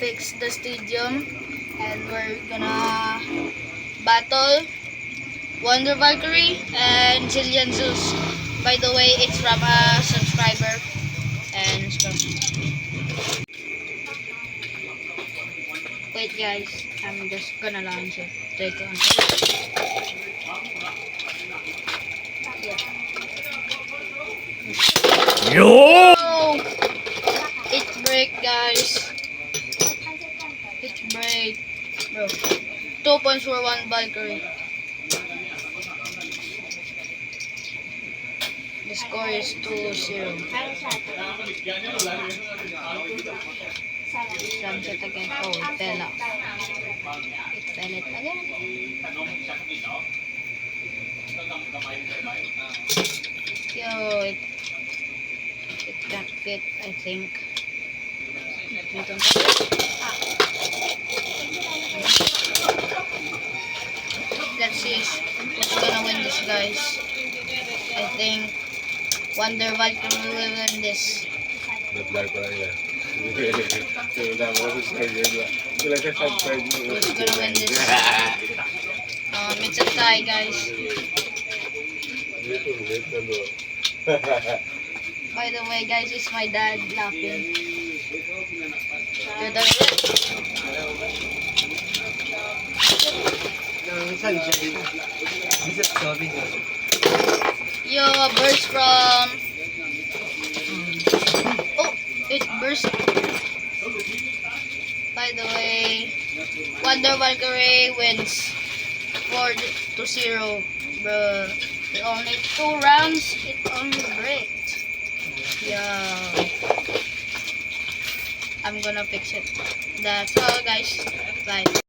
fix the stadium and we're gonna battle Wonder Valkyrie and Jillian Zeus. By the way, it's from a subscriber. And let's go. Wait guys, I'm just gonna launch it. Take on. Yo! Oh! It break guys. It break. Bro. 2 points for one Valkyrie. The score is 2-0. Sunset again. Oh, it fell out. It fell it again. Yo, it can't fit, I think. We don't Let's see who's gonna win this, guys. I think Wonder Valkyrie will win this. Nag-vlog pa lang yan. Who's gonna win this? It's a tie, guys. By the way, guys, it's my dad laughing. You're the Yo, a burst from... Oh, it burst. By the way, Wonder Valkyrie wins 4-0. Bro, only 2 rounds, it only breaks. Yeah. I'm gonna fix it. That's all, guys. Bye.